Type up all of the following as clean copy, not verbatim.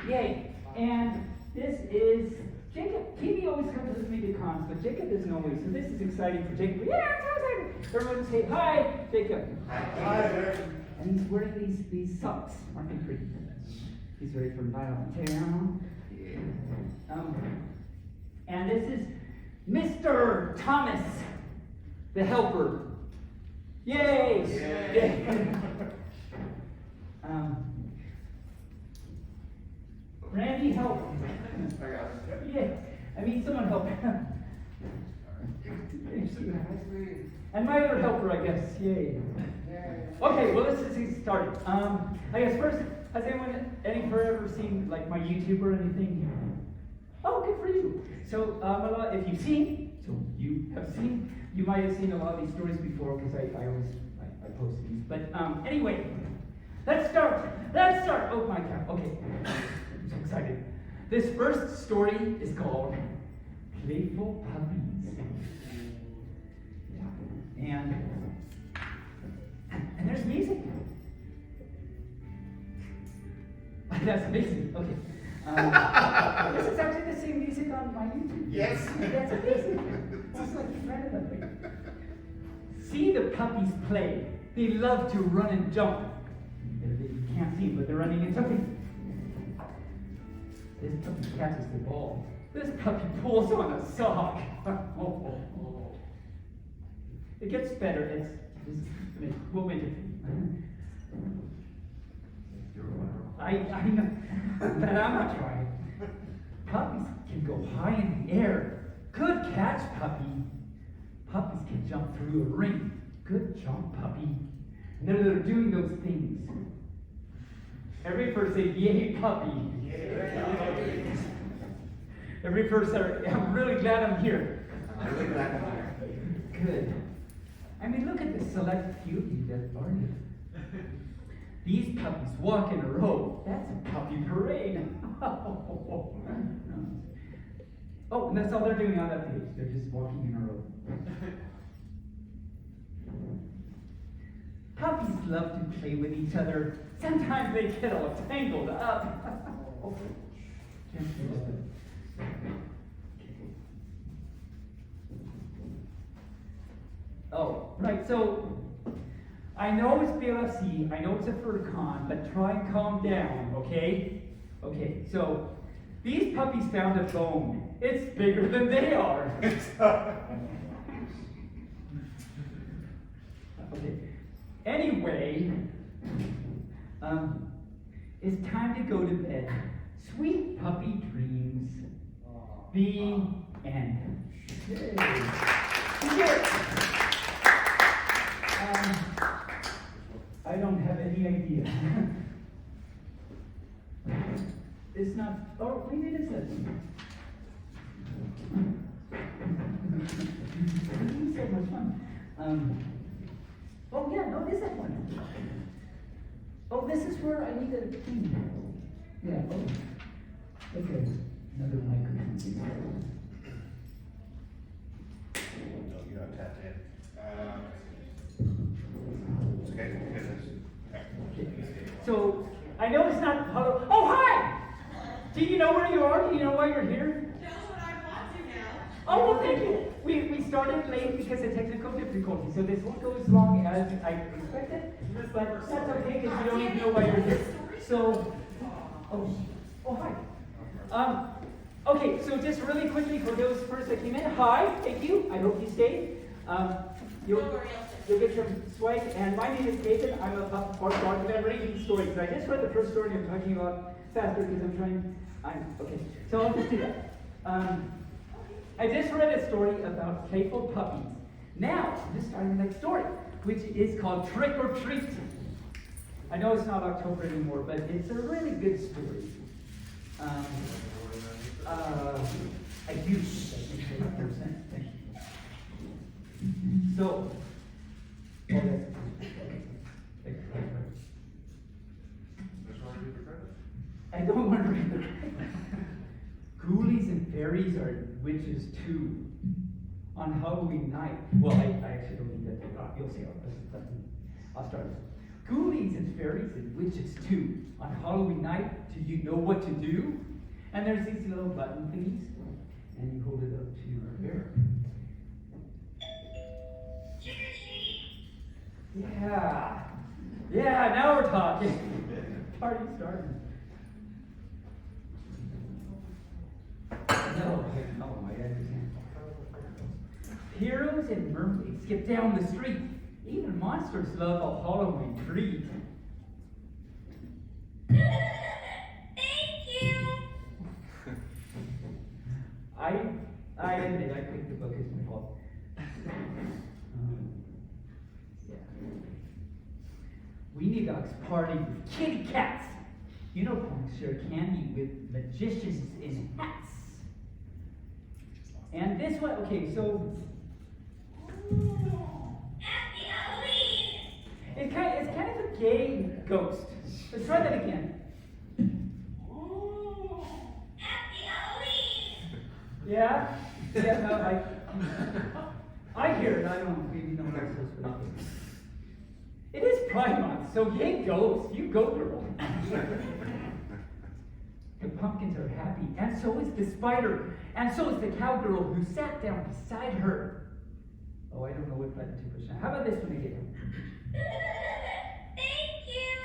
Yay. And this is Jacob. Katie always comes with me to cons, but Jacob isn't always. So this is exciting for Jacob. Yeah, I'm so excited. Everyone say hi, Jacob. Hi. And he's wearing these socks. Aren't they pretty? He's ready for Town. And this is Mr. Thomas, the helper. Yay! Yay. Randy, help. Yeah, I mean, someone help. And my other helper, I guess. Yay. Okay, well, let's just get started. I guess first, has any ever seen like my YouTube or anything? Oh, good for you. So, if you've seen, you might have seen a lot of these stories before because I posted these. But anyway, let's start. Oh my God. Okay, I'm so excited. This first story is called Playful Puppies. Yeah. And there's music. That's amazing. Okay. This is actually the same music on my YouTube. Yes. That's amazing. It's like randomly. See the puppies play. They love to run and jump. You can't see, but they're running and jumping. This puppy catches the ball. This puppy pulls on a sock. It gets better. We'll wait I know, but I'm not trying. Puppies can go high in the air. Good catch, puppy. Puppies can jump through a ring. Good jump, puppy. And they're doing those things. Every person say, yay, puppy. Yay. Every person, I'm really glad I'm here. I'm really glad I'm here. Good. I mean, look at the select few of you that are here. These puppies walk in a row. That's a puppy parade. Oh, and that's all they're doing on that page. They're just walking in a row. Puppies love to play with each other. Sometimes they get all tangled up. Oh, right, so I know it's BLFC, I know it's a con, but try and calm down, okay? Okay, so these puppies found a bone. It's bigger than they are. Okay. Anyway, it's time to go to bed. Sweet puppy dreams. The end. Yay. I don't have any idea. It's not. Oh, maybe it is this. So much fun. Oh yeah, no, it is that one. Oh, this is where I need a thing. Yeah. Oh. Okay. Another microphone. No, you don't tap in. It's okay. So, I know it's not hello. Oh, hi! Do you know where you are? Do you know why you're here? That's what I want to know. Oh, well, thank you. We started late because of technical difficulty, so this won't go as long as I expected, but that's okay because you don't even know why you're here. So, oh, hi. Okay, so just really quickly for those first that came in, hi, thank you. I hope you stayed. You'll get some swag. And my name is Taebyn. I'm a art dog, and I'm reading these stories. I just read the first story. I'm talking about faster because okay. So I'll just do that. I just read a story about playful puppies. Now, I'm just starting the next story, which is called Trick or Treat. I know it's not October anymore, but it's a really good story. I do. Thank you. So, I don't want to read the credit. Ghoulies and fairies are witches too. On Halloween night. Well, I actually don't need that. You'll see. I'll start. ghoulies and fairies and witches too. On Halloween night, do you know what to do? And there's these little button thingies, and you hold it up to your hair. Yeah. Yeah, now we're talking. Party started. No, I understand. Heroes and mermaids skip down the street. Even monsters love a Halloween treat. Thank you. I admit I think the book is my fault. Yeah. Weenie Dogs party with kitty cats. You know punks share candy with magicians in hats. And this one, okay, so Happy Halloween. it's kind of a gay ghost. Let's try that again. Happy Halloween. Yeah? Yeah, no, I hear it. I don't really know what it's supposed to be. It is Pride Month, so yay ghost. You go, girl. The pumpkins are happy, and so is the spider, and so is the cowgirl who sat down beside her. Oh, I don't know what button to push now. How about this one again? Thank you.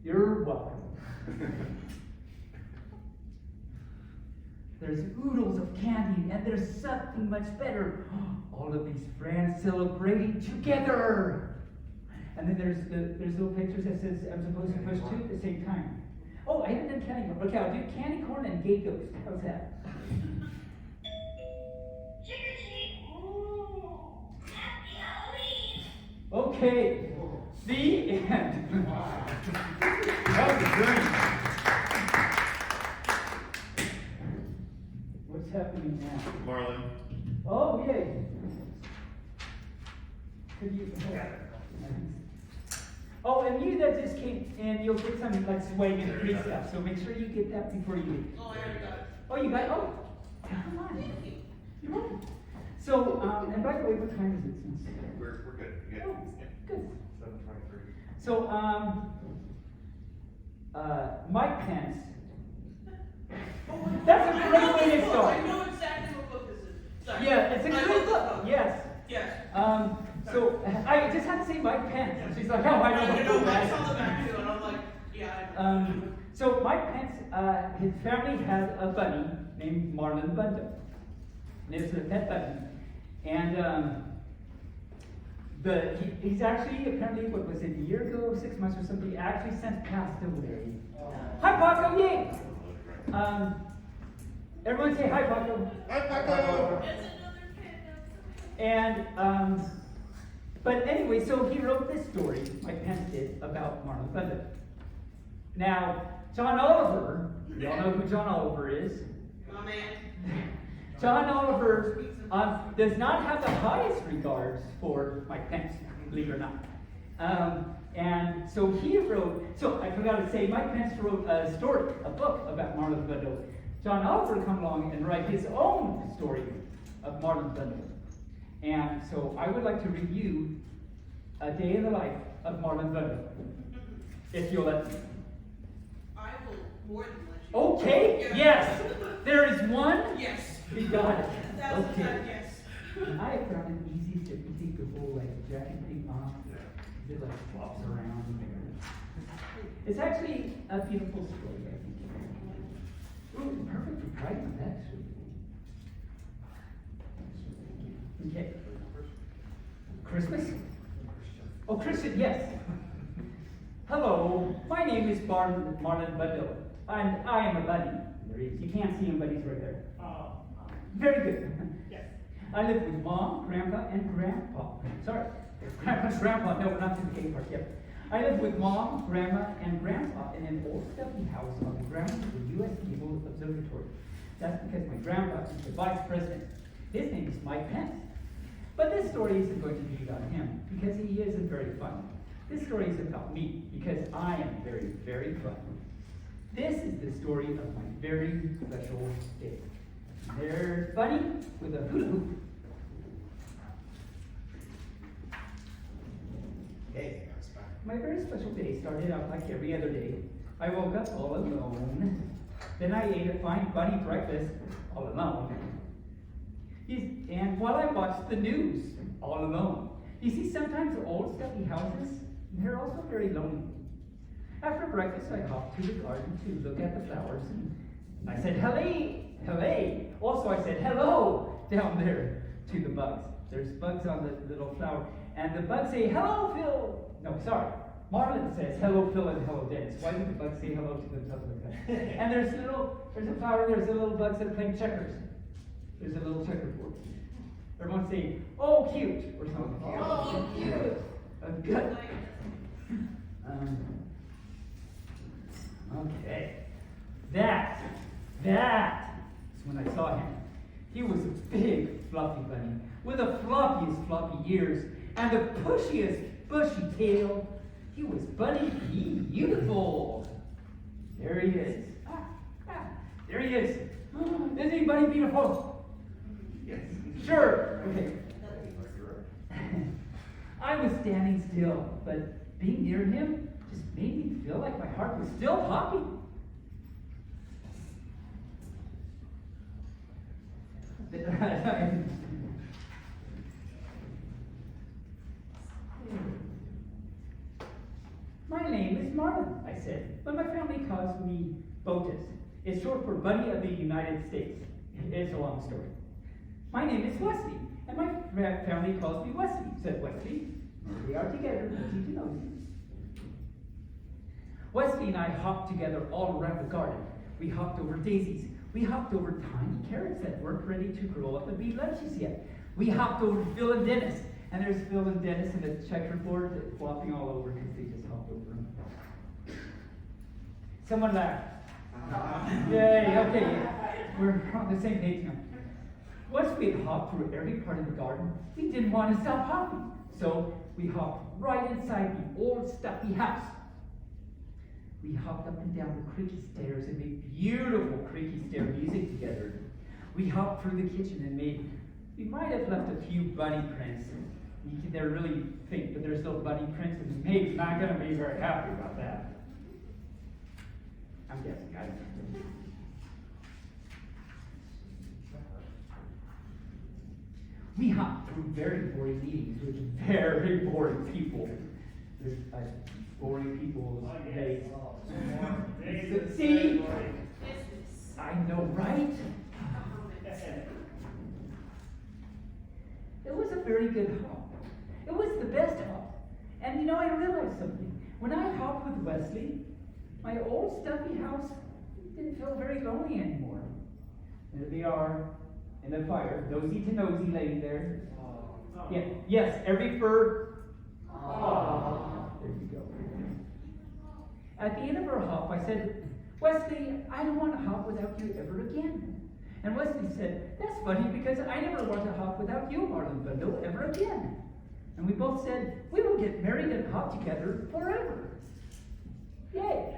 You're welcome. There's oodles of candy, and there's something much better. All of these friends celebrating together. And then there's little pictures that says I'm supposed to push two at the same time. Oh, I haven't done candy corn. Okay, I'll do candy corn and gay ghost. How's that? Trick or treat. Happy Halloween. Okay, the end. That was great. What's happening now? Marlon. Oh, yay. Could you? Oh, and you that just came in, you'll get some like swag and free stuff. So make sure you get that before you leave. Oh, I already got it. Oh, you got? Oh, come on. Thank you. You're welcome. So, and by the way, what time is it? Since We're good. Good. oh, good. 7:23. So, Mike Pence. That's a great way to I start. know exactly what book this is. Sorry. Yeah, it's a I great love book. this Yes. Yes. So I just had to say Mike Pence. And she's like, oh, I know I what know, book I that saw the is. back too, and I'm like, yeah, I know. So Mike Pence, his family has a bunny named Marlon Bundo. And it's a pet bunny. And he's actually, apparently, what was it, a year ago, 6 months or something, actually since passed away. Hi, Paco, yay! Everyone say hi, Paco. Hi, Paco. It's another panda. And, but anyway, so he wrote this story, Mike Pence did, about Marlon Bundo. Now, John Oliver, you all know who John Oliver is. My man. John Oliver does not have the highest regards for Mike Pence, believe it or not. And so he wrote, so I forgot to say, Mike Pence wrote a story, a book about Marlon Bundo. John Oliver come along and write his own story of Marlon Bundo. And so I would like to review a day in the life of Marlon Bundo, if you'll let me. I will more than let you. Okay, yes, there is one. Yes. We got it. 1,000 Okay. times yes. I found it easy to take the whole like jacket thing off. It like flops around. It's actually a beautiful story, I think. Ooh, perfect for Pride Month, actually. Okay. Christmas? Oh, Christian, yes. Hello, my name is Marlon Bundo, and I am a bunny. There he is. You can't see him, but he's right there. Very good. Yes. I live with Mom, Grandpa, and Grandpa. Sorry, Grandpa and Grandpa. No, we're not to the gay part yet. I live with Mom, Grandma, and Grandpa in an old stuffy house on the grounds of the U.S. Naval Observatory. That's because my grandpa is the vice president. His name is Mike Pence. But this story isn't going to be about him, because he isn't very funny. This story is about me, because I am very, very funny. This is the story of my very special day. There's Bunny with a hula hoop. Hey, that's fine. My very special day started out like every other day. I woke up all alone. Then I ate a fine bunny breakfast all alone. And while I watched the news all alone. You see, sometimes old stuffy houses, they're also very lonely. After breakfast, I hopped to the garden to look at the flowers, and I said, "Hello, hello." Also, I said, "Hello," down there to the bugs. There's bugs on the little flower, and the bugs say, "Hello, Phil." No, sorry. Marlon says, "Hello, Phil," and "Hello, Dennis." Why do the bugs say hello to themselves like that? And there's a flower, there's a little bugs that are playing checkers. There's a little checkerboard. Everyone say, "Oh, cute," or something. Oh, cute. Good. Okay. That is when I saw him. He was a big, fluffy bunny with the floppiest floppy ears and the pushiest, bushy tail. He was Bunny beautiful. There he is. There he is. Isn't he Bunny beautiful? Yes. Sure. Okay. I was standing still, but being near him just made me feel like my heart was still popping. My name is Marlon, I said, but my family calls me Botus. It's short for Bunny of the United States. It's a long story. My name is Wesley, and my family calls me Wesley, said Wesley. We are together, nosy to nosy. Wesley and I hopped together all around the garden. We hopped over daisies. We hopped over tiny carrots that weren't ready to grow up and be lunches yet. We hopped over Phil and Dennis. And there's Phil and Dennis in the checkerboard flopping all over because they just hopped over them. Someone laughed. Yay, okay. We're on the same page now. Once we had hopped through every part of the garden, we didn't want to stop hopping. So we hopped right inside the old stuffy house. We hopped up and down the creaky stairs and made beautiful creaky stair music together. We hopped through the kitchen and we might have left a few bunny prints. They're really faint, but they're still bunny prints, and Meg's not going to be very happy about that. I'm guessing, guys. We hopped through very boring meetings with very boring people. There's boring people. See? I know, right? It was a very good hop. It was the best hop. And you know, I realized something. When I hopped with Wesley, my old stuffy house didn't feel very lonely anymore. There they are in the fire, nosy to nosy laying there. Yeah, yes, every fur. There you go. At the end of our hop, I said, "Wesley, I don't want to hop without you ever again." And Wesley said, "That's funny because I never want to hop without you, Marlon Bundo, ever again." And we both said, "We will get married and hop together forever." Yay!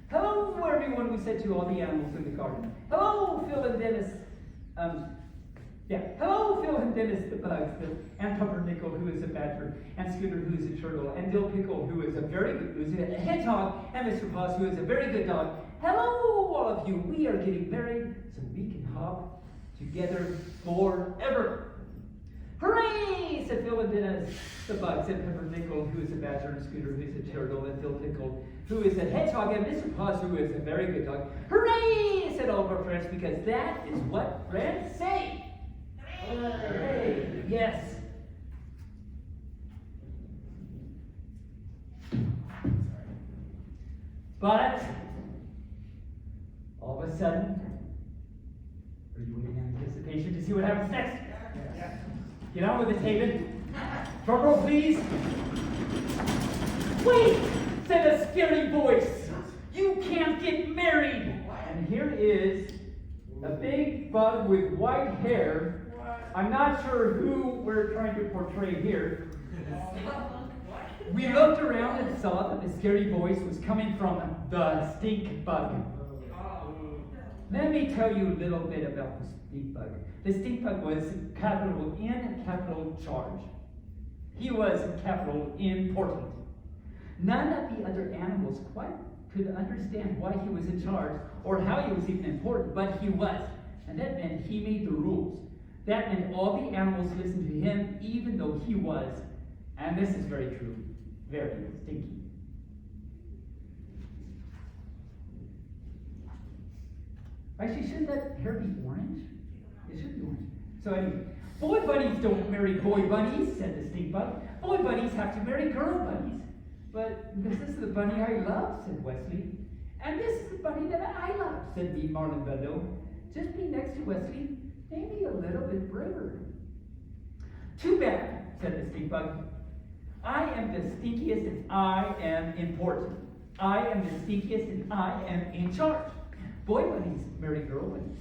Hello, everyone, we said to all the animals in the garden. Hello, Phil and Dennis. Hello, Phil and Dennis, the bugs, and Pumpernickel, who is a badger, and Scooter, who is a turtle, and Dill Pickle, who is a hedgehog, and Mr. Paws, who is a very good dog. Hello, all of you. We are getting married so we can hop together forever. Hooray, said Phil and Dennis, the bugs, and Pumpernickel, who is a badger, and Scooter, who is a turtle, and Dill Pickle, who is a hedgehog, and Mr. Paws, who is a very good dog. Hooray, said all of our friends, because that is what friends say. Hooray! Yes. But all of a sudden, are you waiting in anticipation to see what happens next? Yeah. Get on with it, Taebyn. Drum roll, please. Wait! Said a scary voice. You can't get married. And here is a big bug with white hair. I'm not sure who we're trying to portray here. We looked around and saw that the scary voice was coming from the stink bug. Let me tell you a little bit about the stink bug. The stink bug was capital N, capital charge. He was capital important. None of the other animals quite could understand why he was in charge or how he was even important, but he was. And that meant he made the rules. That meant all the animals listened to him, even though he was, and this is very true, very stinky. Actually, shouldn't that hair be orange? It should be orange. So anyway, boy bunnies don't marry boy bunnies, said the stink bug. Boy bunnies have to marry girl bunnies. But this is the bunny I love, said Wesley. And this is the bunny that I love, said the Marlon Bundo. Just be next to Wesley, maybe a little bit braver. Too bad, said the stink bug. I am the stinkiest and I am important. I am the stinkiest and I am in charge. Boy bunnies marry girl bunnies.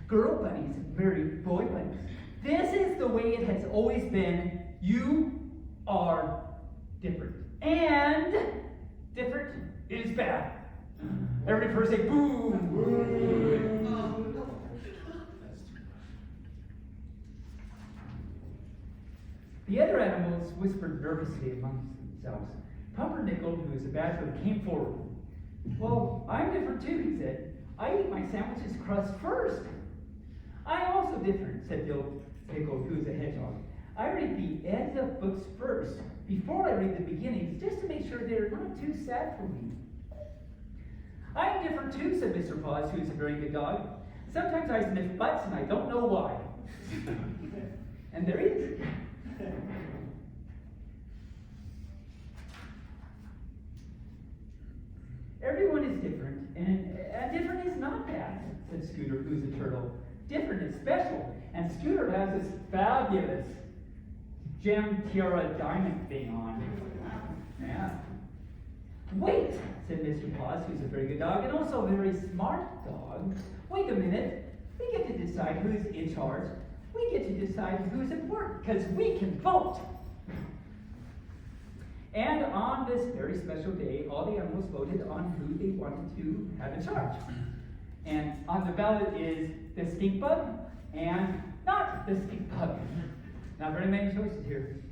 Girl bunnies marry boy bunnies. This is the way it has always been. You are different. And different is bad. Every person say boo. The other animals whispered nervously amongst themselves. Pumpernickel, who was a bachelor, came forward. Well, I'm different too, he said. I eat my sandwiches crust first. I'm also different, said Bill Pickle, who was a hedgehog. I read the ends of books first, before I read the beginnings, just to make sure they're not too sad for me. I'm different too, said Mr. Paws, who is a very good dog. Sometimes I sniff butts and I don't know why. And there he is. Everyone is different, and different is not bad, said Scooter, who's a turtle. Different is special, and Scooter has this fabulous gem tiara diamond thing on. Yeah. Wait, said Mr. Paws, who's a very good dog, and also a very smart dog. Wait a minute. We get to decide who's in charge. We get to decide who's important, because we can vote. And on this very special day, all the animals voted on who they wanted to have in charge. And on the ballot is the stink bug and not the stink bug. Not very many choices here.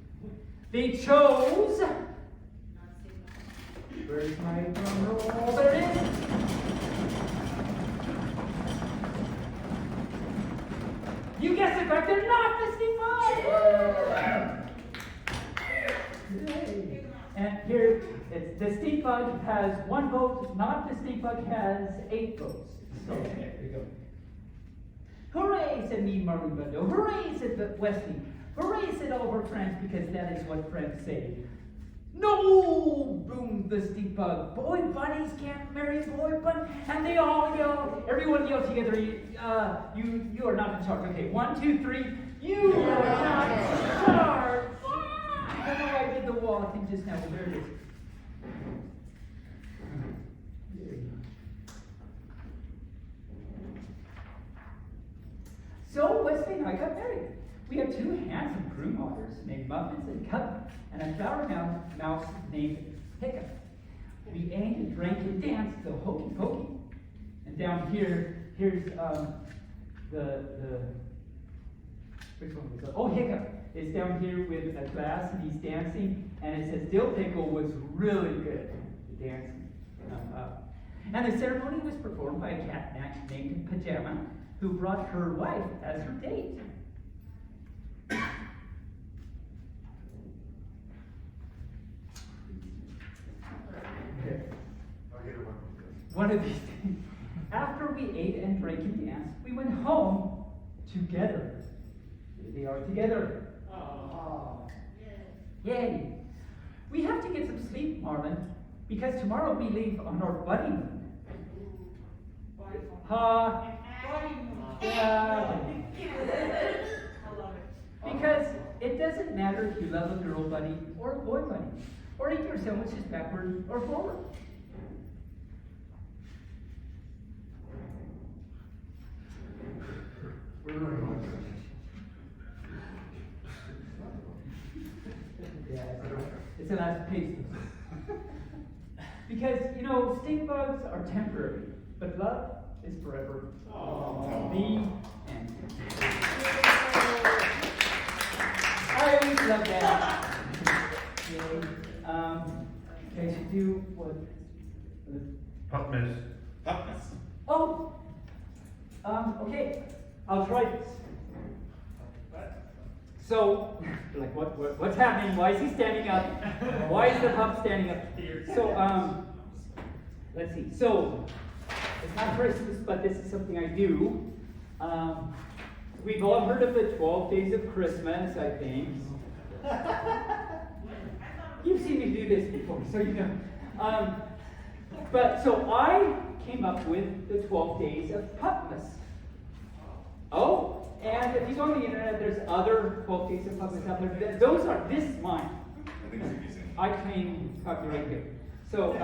They chose. Where's my drum roll? There it is. You guessed it right, they're not the stink bug. Yay. And here, it's the stink bug has 1 vote, not the stink bug has 8 votes. So there we go. Hooray, said me, Marlon Bundo. Hooray, said Wesley. Hooray, said all of our friends, because that is what friends say. No, boomed the stink bug. Boy bunnies can't marry boy bunnies. And they all yell. Everyone yell together. You are not in charge. Okay, 1, 2, 3. You are not in charge. I know I did the wall thing just now, but there it is. So Wesley and I got married. We have 2 handsome broom otters named Muffins and Cup, and a flower mouse named Hiccup. We ate and drank and danced till hokey pokey. And down here, here's which one was it? Oh, Hiccup is down here with a glass and he's dancing, and it says Dill Pickle was really good at dancing. And the ceremony was performed by a cat named Pajama, who brought her wife as her date. Okay. One of these things. After we ate and drank and danced, we went home together. Here they are together. Oh. Yay. We have to get some sleep, Marlon, because tomorrow we leave on our honeymoon. Yeah. Because it doesn't matter if you love a girl bunny or a boy bunny, or eat your sandwiches backward or forward. Yeah, it's the last page. Because, stink bugs are temporary, but love is forever. The end. I always love that. Yay. Okay, should do what? Pupmas. Oh. Okay. I'll try this. So, like, what's happening? Why is he standing up? Why is the pup standing up? So, let's see. So, it's not Christmas, but this is something I do. We've all heard of the 12 Days of Christmas, I think. You've seen me do this before, so you know. But so I came up with the 12 Days of Pupmas. Oh, and if you go on the internet, there's other 12 Days of Pupmas out there. Those are, this is mine. I claim copyright here. So,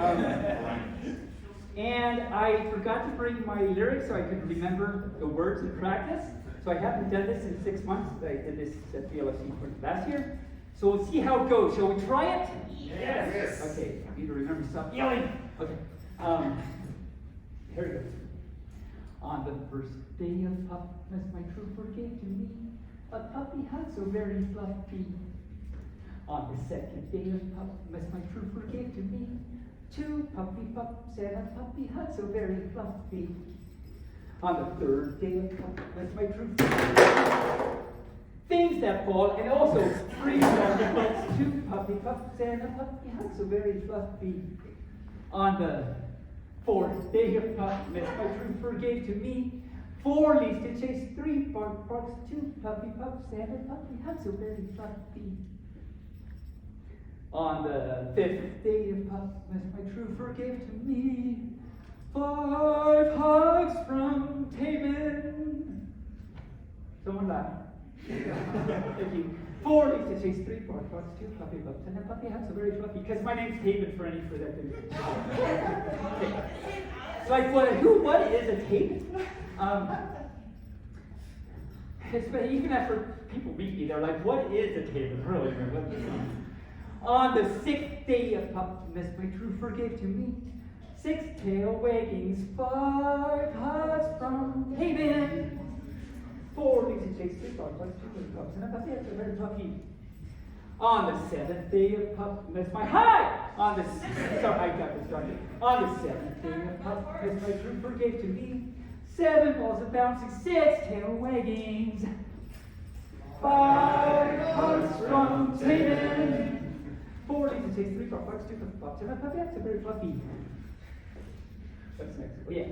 and I forgot to bring my lyrics so I could remember the words and practice. So I haven't done this in 6 months. I did this at BLFC last year. So we'll see how it goes. Shall we try it? Yes. Okay, I need to remember stop yelling. Okay. Here we go. On the first day of Pupmas, my trooper gave to me a puppy hut so very fluffy. On the second day of Pupmas, my trooper gave to me 2 puppy pups and a puppy hut so very fluffy. On the third day of Pupmas, my trooper things that fall, and also 3 puppy pups, 2 puppy pups and a puppy hut so very fluffy. On the 4th day of Pupmas, my trooper gave to me 4 leaves to chase, 3 bark barks, 2 puppy pups and a puppy hut so very fluffy. On the 5th day of Pupmas, my trooper gave to me 5 hugs from Taebyn. Someone laugh. Thank you. 4 leaves to chase, 3 bark barks, 2 puppy pups and a puppy hut so very fluffy. Because my name's Taebyn for any for that thing. It's like what is a Taebyn? Even after people meet me, they're like, what is a Taebyn? Really? On the 6th day of Pupmas, my trooper gave to me 6 tail waggings, 5 hugs from Taebyn. 4 leaves to chase, 3 bark barks, 2 puppy pups and a puppy hut so very fluffy. On the 7th day of Pupmas, my on the 7th day of Pupmas, my trooper gave to me 7 balls of bouncing, 6 tail waggings, 5 hugs from Taebyn. 4 leaves to chase, 3 bark barks, 2 puppy pups and a puppy hut so very fluffy. What's next? Oh yeah.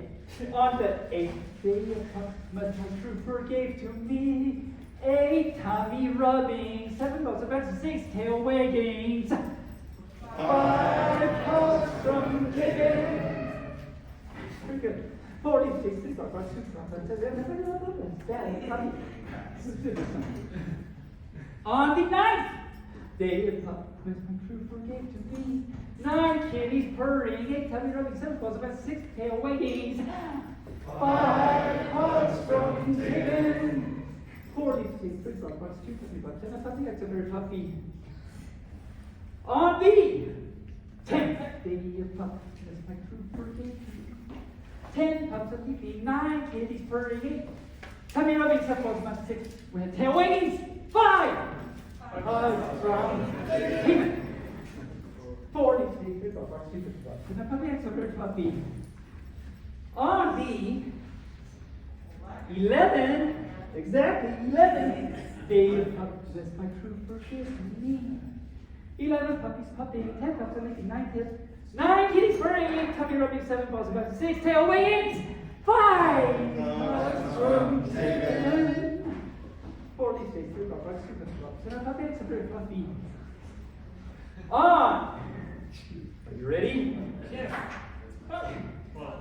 On the 8th day of Pupmas, my trooper gave to me 8 tummy rubbings, 7 balls of bouncing, 6 tail waggings, 5 hugs from Taebyn. Very good. 4 leaves to chase, 3 bark barks, 2 puppy pups. On the 9th day of Pupmas, my trooper gave to me 9 kitties purring, 8 tummy rubbing, 7 balls about 6 tail waggings, 5 hugs from Taebyn. 4 leaves to chase, 3 bark barks, 2 puppy pups and a puppy hut so very fluffy. On the 10th day of Pupmas, my trooper gave to me 10 pups a leaping, 9 kitties purring, 8 tummy rubbing, 7 balls about 6 with tail waggings, 5 hugs from Taebyn. 4 leaves to chase, 3 bark barks, 2 puppy pups and a puppy hut so very fluffy. On the 11th day of Pupmas, my trooper gave to me 11 puppies pupping, 10 pups are licking, 9 tips, 9 kitties purring, 8 tummy rubbing, 7 balls about 6 tail waggings, 5 hugs from Taebyn. 4 leaves to chase, 3 bark barks, 2 puppy pups and a puppy hut so very fluffy. Are you ready? Yeah.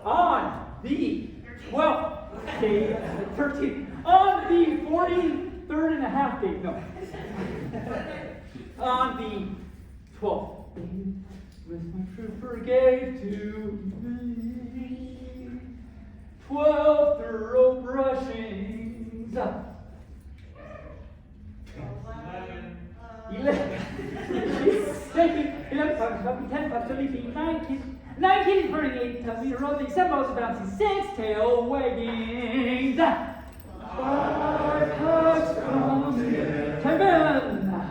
On the 12th day, the 13th, on the 43rd and a half day, no. On the 12th day, with my trooper gave to me 12 thorough brushings. 11. Thank you. 11 pups, 10 pups, 9 kitties burning, 8 tummy rubbing, 7 balls of bouncing, 6 tail waggings, 5 hugs from Taebyn.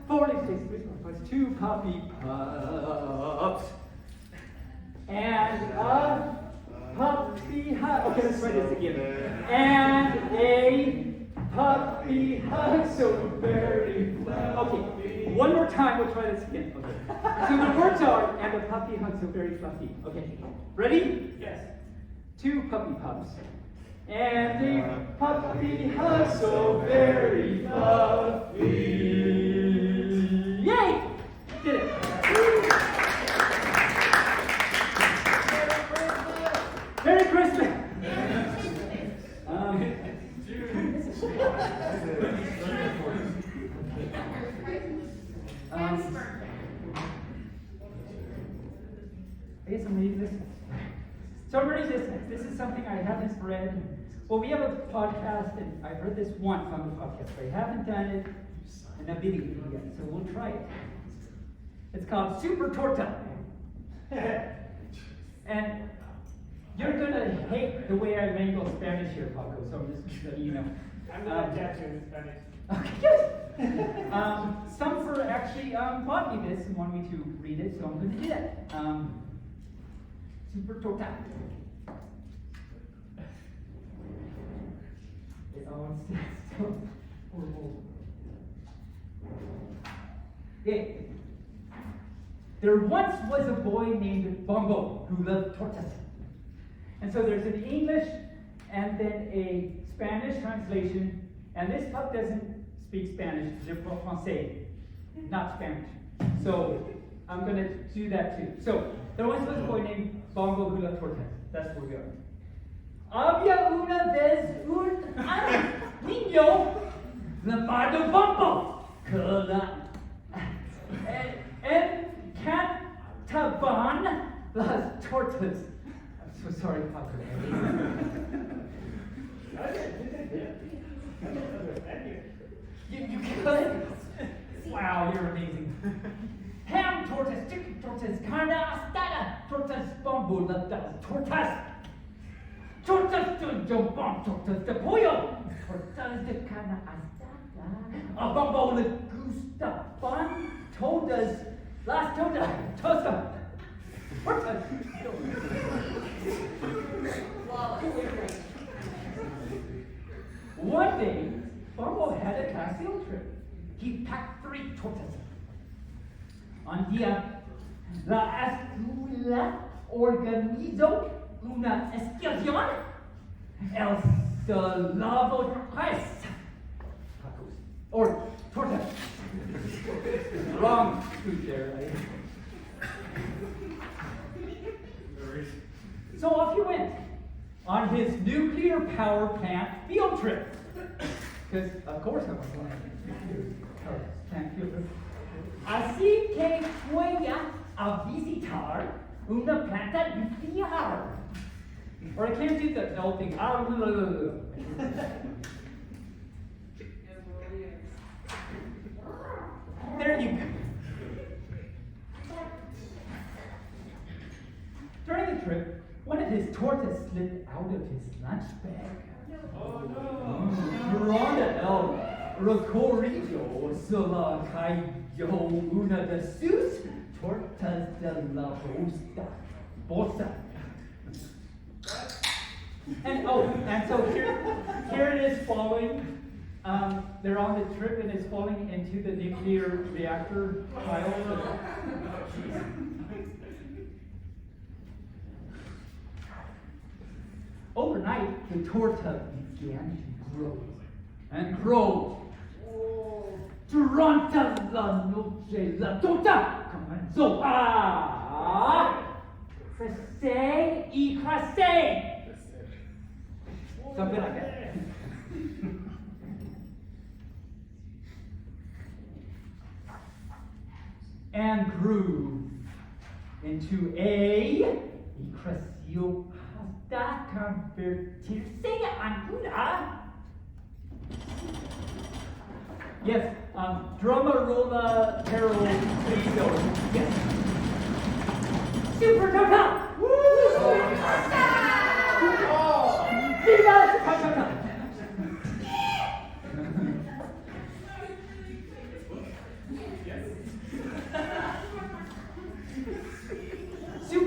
46 plus 2 puppy pups. And a puppy hug. Okay, let's try this again. And a puppy hug so very fluffy. Okay, one more time, we'll try this again. Okay. So the words are, and a puppy hug so very fluffy. Okay, ready? Yes. 2 puppy pups. And a puppy hug so very fluffy. Yay! Did it. Merry Christmas! I guess I'm reading this. So I'm reading this. This is something I haven't read. Well, we have a podcast, and I've heard this once on the podcast, but I haven't done it in a video yet, so we'll try it. It's called Super Torta. And you're gonna hate the way I mangle Spanish here, Paco, so I'm just letting you know. I'm gonna judge you in Spanish. Okay, good. Some for actually bought me this and wanted me to read it, so I'm going to do that. Super Torta. It's so horrible. Okay. There once was a boy named Bundo who loved tortas. And so there's an English and then a Spanish translation. And this pup doesn't speak Spanish, je parle français, not Spanish. So I'm going to do that too. So there once was a boy named Bundo who loved tortas. That's where we are. Había una vez un niño llamado Bundo que encantaban las tortas. I'm so sorry, Paco. You could? Wow, you're amazing. Ham tortas, chicken tortas, carne asada, tortas bombo, tortas. Tortas de jambon, tortas de pollo, tortas de carne asada. A bombo le gusta pan, todas, las todas, tortas. Tortas. One day, Bundo had a class field trip. He packed 3 tortas. Un día, la escuela organizó una excursión. El salado tres. Tacos. Or tortas. Wrong food there, right? So off he went on his nuclear power plant field trip. Because, of course, I was going to nuclear power plant field trip. Así que fue a visitar una planta nuclear. Or I can't do the whole thing. There you go. During the trip, one of his tortas slipped out of his lunch bag. Oh no! Durante el recorrido se la cayó una de sus tortas de la bolsa. And so here it is falling. They're on the trip and it's falling into the nuclear reactor pile. Overnight, the torta began to grow and grow. Durante la noche, la torta comenzó a crecer y crecer. Something like that. And grew into y creció hasta convertirse en una. Yes, drummer roll Harold, please go. Yes. Super Torta! Woo! Viva Super Torta!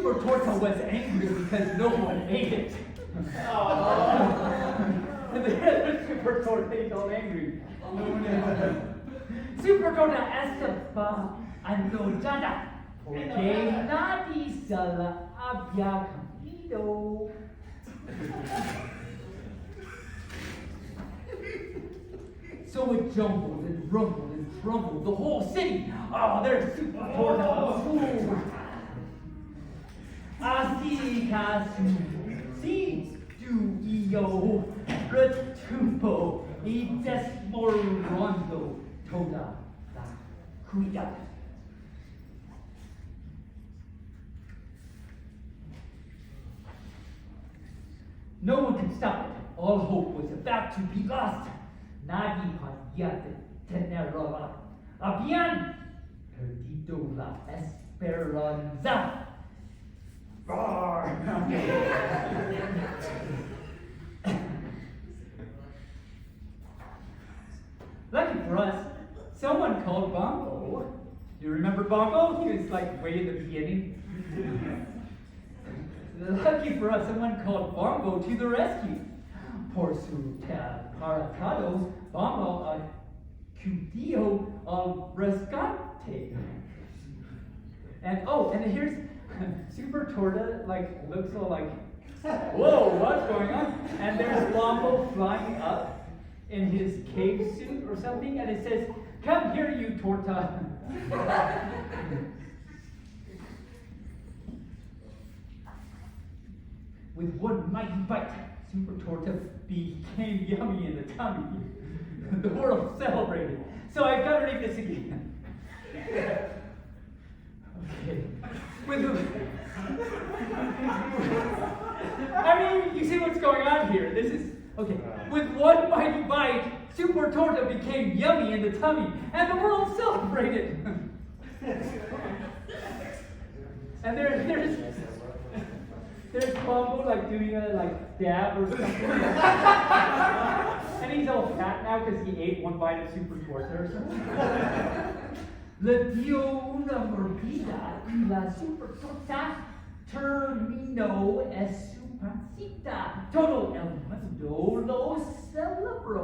Super Torta was angry because no one ate it. And the Super Torta is all angry. No one ate it. Super Torta estaba enojada porque nadie se la había comido. So it jumbled and rumbled and crumbled the whole city. Oh, there's Super Torta. Así casu, si tu yo retuvo y desmoronando toda la ciudad. No one could stop it. All hope was about to be lost. Nadie podía detenerla. Habían perdido la esperanza. Roar! Lucky for us, someone called Bongo. You remember Bongo? He was like way in the beginning. Lucky for us, someone called Bongo to the rescue. Por su paracados, Bongo acudió al rescate. And here's Super Torta, like, looks all like, whoa, what's going on? And there's Bongo flying up in his cave suit or something, and it says, come here, you Torta. With one mighty bite, Super Torta became yummy in the tummy. The world celebrated. So I've got to read this again. Okay. I mean, you see what's going on here. This is, okay. With one mighty bite, Super Torta became yummy in the tummy, and the world celebrated. And there's Bongo like doing a like dab or something. And he's all fat now because he ate one bite of Super Torta or something. Le dio una mordida y la Super Torta terminó en su pancita. Todo el mundo lo celebró.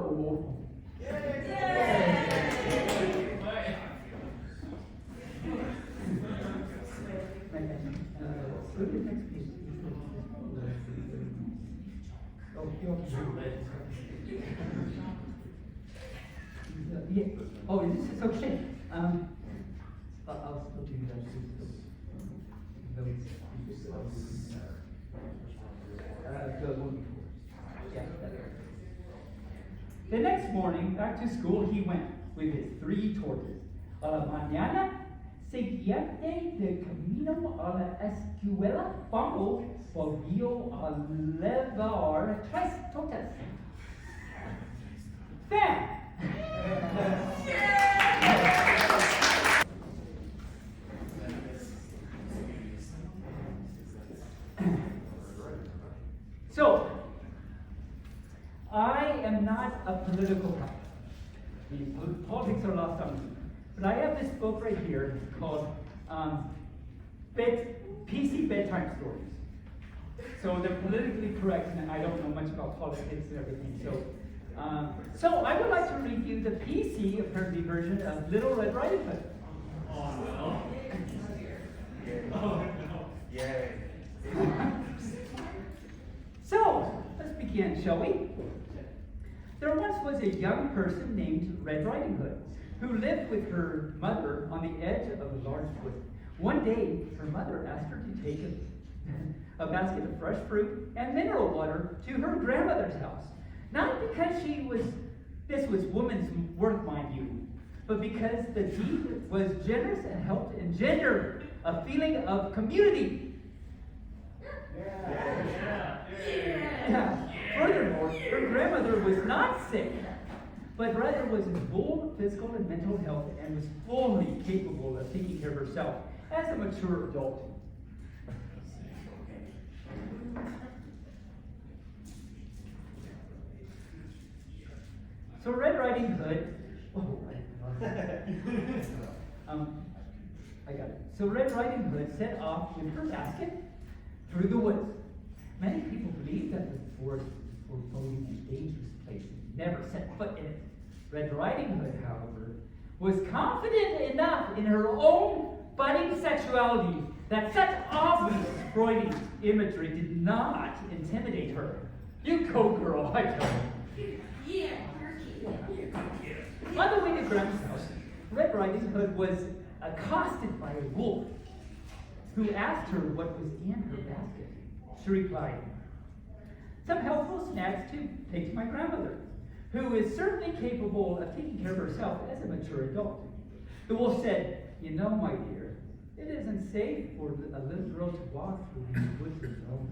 Go to the next page. Yeah. Oh, this is okay. I'll still do that. The next morning, back to school, he went with his 3 tortas. A la mañana siguiente de camino a la escuela, Bongo volvió a llevar 3 tortas. ¡Bam! So, I am not a political guy. Politics are lost on me. But I have this book right here called PC Bedtime Stories. So they're politically correct, and I don't know much about politics and everything. So I would like to read you the PC, apparently, version of Little Red Riding Hood. Oh no. Oh no. Yay. So, let's begin, shall we? There once was a young person named Red Riding Hood who lived with her mother on the edge of a large wood. One day, her mother asked her to take a basket of fresh fruit and mineral water to her grandmother's house. Not because this was woman's work, mind you, but because the deed was generous and helped engender a feeling of community. Furthermore, her grandmother was not sick, but rather was in full physical and mental health and was fully capable of taking care of herself as a mature adult. So Red Riding Hood, I got it. So Red Riding Hood set off with her basket through the woods. Many people believe that the forest is a foreboding and dangerous place and never set foot in it. Red Riding Hood, however, was confident enough in her own budding sexuality that such obvious Freudian imagery did not intimidate her. You go, girl, I tell you. Yeah, turkey. On the way to Grandma's house, Red Riding Hood was accosted by a wolf who asked her what was in her basket. She replied, "Some helpful snacks to take to my grandmother, who is certainly capable of taking care of herself as a mature adult." The wolf said, "You know, my dear, it isn't safe for a little girl to walk through these woods alone."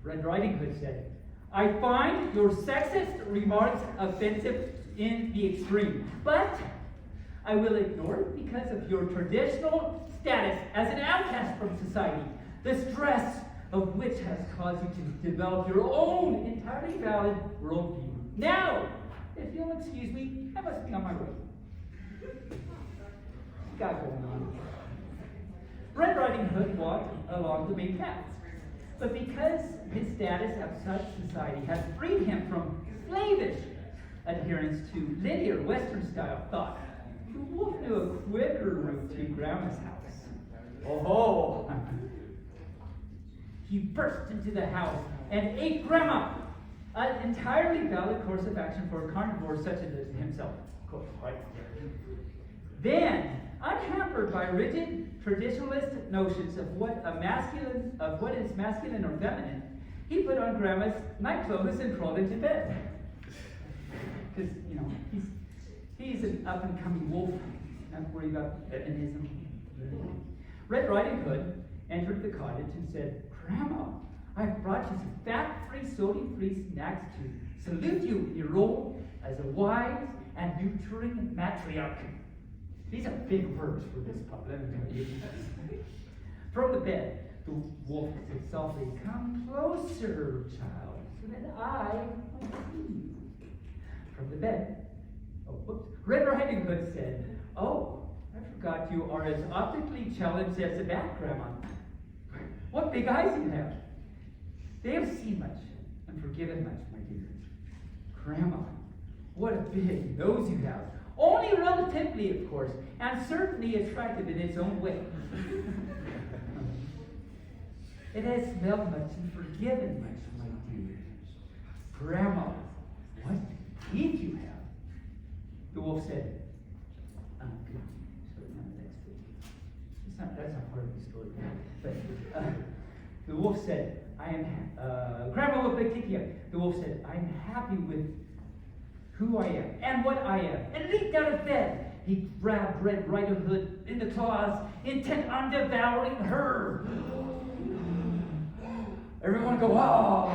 Red Riding Hood said, "I find your sexist remarks offensive in the extreme, but I will ignore it because of your traditional status as an outcast from society, the stress of which has caused you to develop your own entirely valid worldview. Now, if you'll excuse me, I must be on my way." Got going on. Red Riding Hood walked along the main path, but because his status outside society had freed him from slavish adherence to linear Western-style thought, the wolf knew a quicker route to Grandma's house. Oh! He burst into the house and ate Grandma, an entirely valid course of action for a carnivore such as himself, of course, right? Then, unhampered by rigid traditionalist notions of what is masculine or feminine, he put on Grandma's night clothes and crawled into bed. Because, you know, he's an up-and-coming wolf, not worried about feminism. Red Riding Hood entered the cottage and said, "Grandma, I've brought you some fat-free, sodium-free snacks to salute you in your role as a wise and nurturing matriarch." These are big words for this pup. Let me tell you. From the bed, the wolf said softly, "Come closer, child, so that I might see you." From the bed, Red Riding Hood said, "Oh, I forgot you are as optically challenged as a bat, Grandma. What big eyes you have. They have seen much and forgiven much, my dear. Grandma, what a big nose you have. Only relatively, of course, and certainly attractive in its own way. It has smelled much and forgiven much, my dear. Grandma, what teeth you have." The wolf said, good. So that's not part of the story. But the wolf said, Grandma with big teeth. The wolf said, "I'm happy with who I am and what I am," and leaped out of bed. He grabbed Red Riding Hood in the claws, intent on devouring her. Everyone go, "Oh!"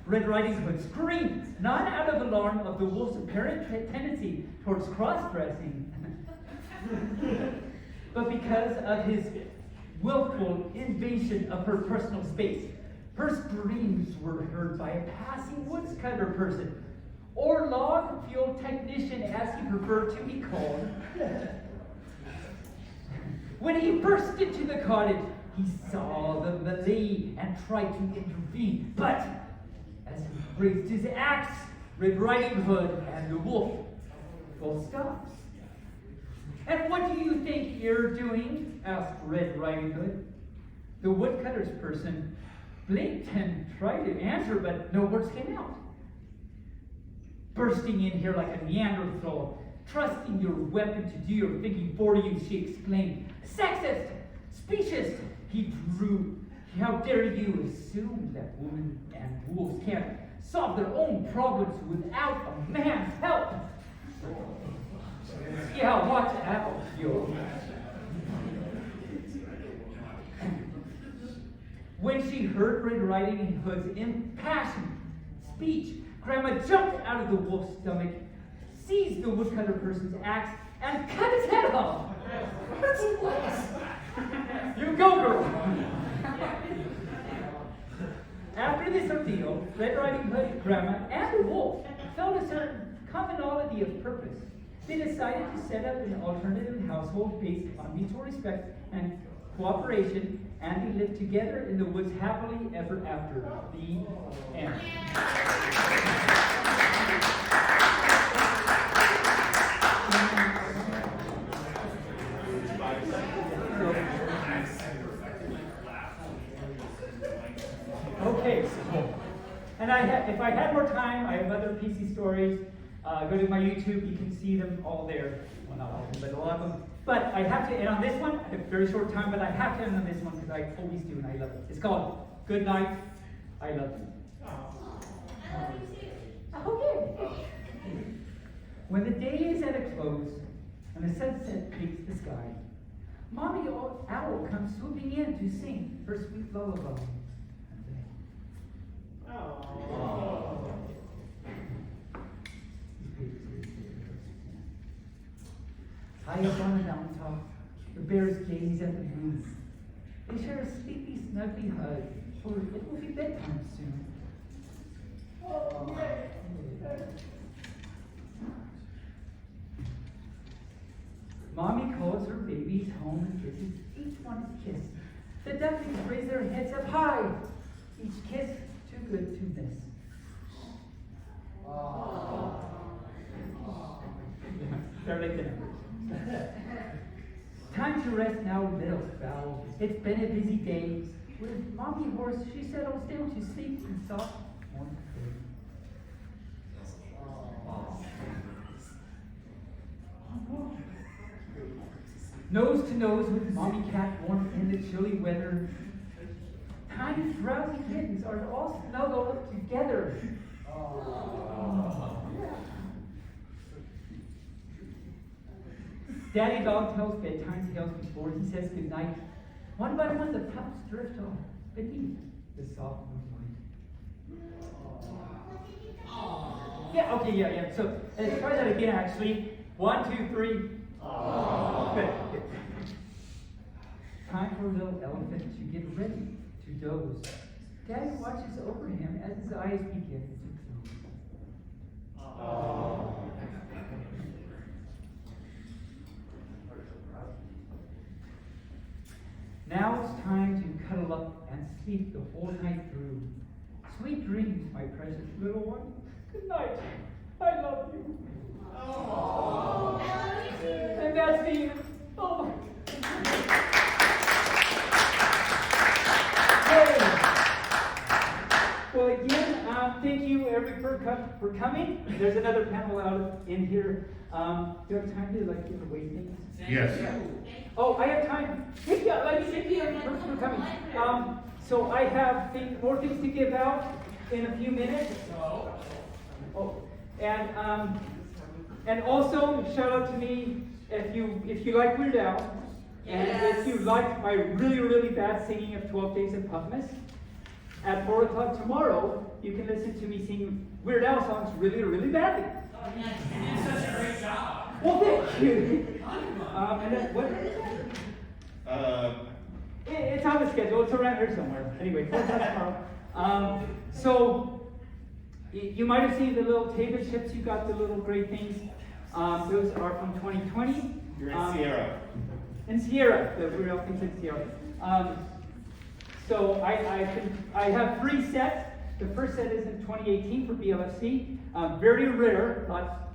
Red Riding Hood screamed, not out of alarm of the wolf's apparent tendency towards cross-dressing, but because of his willful invasion of her personal space. Her screams were heard by a passing woodcutter person, or log fuel technician as he preferred to be called. When he burst into the cottage, he saw the melee and tried to intervene, but as he raised his axe, Red Riding Hood and the wolf both stopped. "And what do you think you're doing?" asked Red Riding Hood. The woodcutter's person blinked and tried to answer, but no words came out. "Bursting in here like a Neanderthal, trusting your weapon to do your thinking for you," she exclaimed. "Sexist! Specious!" he drew. "How dare you assume that women and wolves can't solve their own problems without a man's help? Yeah, watch out, you." When she heard Red Riding Hood's impassioned speech, Grandma jumped out of the wolf's stomach, seized the woodcutter person's axe, and cut his head off. You go, girl. After this ordeal, Red Riding Hood, Grandma, and the wolf felt a certain commonality of purpose. They decided to set up an alternative household based on mutual respect and cooperation, and they lived together in the woods happily ever after. The end. Okay, and if I had more time, I have other PC stories. Go to my YouTube, you can see them all there. Well, not all of them, but a lot of them. But I have to end on this one. I have a very short time, but I have to end on this one because I always do and I love it. It's called Good Night, I Love You. Okay. When the day is at a close and the sunset peaks the sky, Mommy Owl comes swooping in to sing her sweet lullaby. High up on the mountaintop, the bears gaze at the moon. They share a sleepy, snuggly hug, for it will be bedtime soon. Mommy calls her babies home and kisses each one a kiss. The ducklings raise their heads up high, each kiss too good to miss. They're like the numbers. Time to rest now, little fowl. It's been a busy day. With Mommy Horse, she settles down to sleep in soft, warm bed. Nose to nose with Mommy Cat, warm in the chilly weather. Tiny drowsy kittens are all snuggled together. Daddy Dog tells bedtime tales before he says goodnight. One by one, the pups drift off beneath the soft moonlight. Yeah, okay, yeah. So let's try that again, actually. 1, 2, 3. Good. Time for little elephant to get ready to doze. Daddy watches over him as his eyes begin to close. Now it's time to cuddle up and sleep the whole night through. Sweet dreams, my precious little one. Good night. I love you. And that's the end. Oh. Well, again, thank you, Eric, for coming. There's another panel out in here. Do you have time to give away things? Yes. Oh, I have time. Thank you for coming. So I have more things to give out in a few minutes. Oh, and also shout out to me if you like Weird Al, and if you like my really bad singing of 12 Days of Pupmas. At 4 o'clock tomorrow, you can listen to me sing Weird Al songs really badly. You did such a great job. Well, thank you. And then, what? It's on the schedule. It's around here somewhere. Anyway, 4 o'clock tomorrow. So, you might have seen the little Taebyn ships. You got the little gray things. Those are from 2020. You're in Sierra. In Sierra. The Weird Al things in Sierra. So I have 3 sets. The first set is in 2018 for BLFC. Very rare,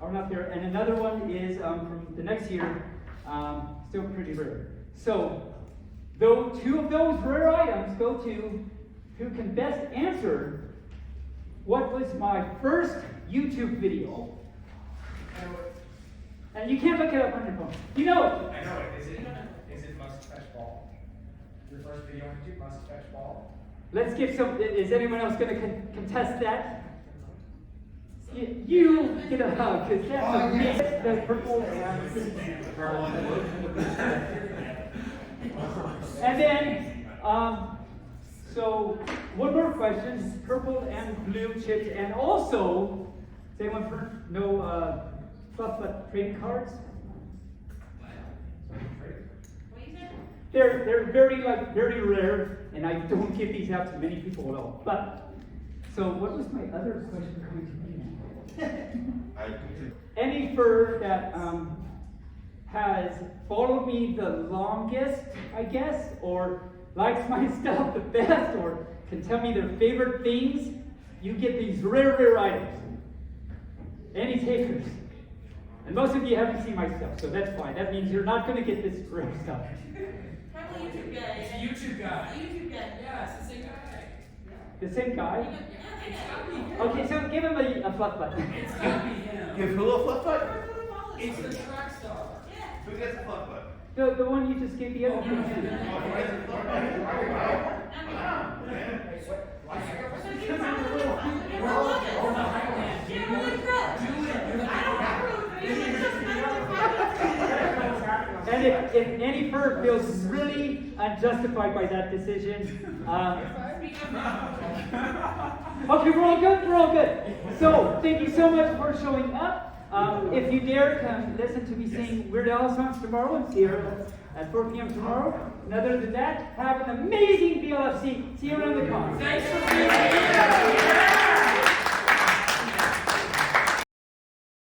are not there. And another one is from the next year, still pretty rare. So, though 2 of those rare items go to who can best answer what was my first YouTube video. And you can't look it up on your phone. You know it. I know it. Is it must fetch ball? Your first video on YouTube, must fetch ball? Let's give some. Is anyone else going to contest that? You get a hug, because that's amazing. The purple and then, so one more question: purple and blue chips, and also, does anyone know fluff but trading cards? They're very rare, and I don't give these out to many people at all. But so, what was my other question coming to me now? Any fur that has followed me the longest, I guess, or likes my stuff the best or can tell me their favorite things, you get these rare items. Any takers? And most of you haven't seen my stuff, so that's fine. That means you're not going to get this rare stuff. Probably YouTube guy. It's a YouTube guy. YouTube guy. Yeah, it's the same guy. The same guy? Yeah, It's gotta be him. Okay, so give him a fluff button. It's gotta be him. Give who a fluff button? It's the track star. Yeah. Who gets a fluff button? The one you just gave the other person. Oh, who gets a fluff button? And if any fur feels really unjustified by that decision, okay, we're all good. We're all good. So thank you so much for showing up. If you dare, come listen to me sing Weird Al songs tomorrow in Sierra at 4 p.m. tomorrow. And other than that, have an amazing BLFC. See you around the con. Thanks for being here.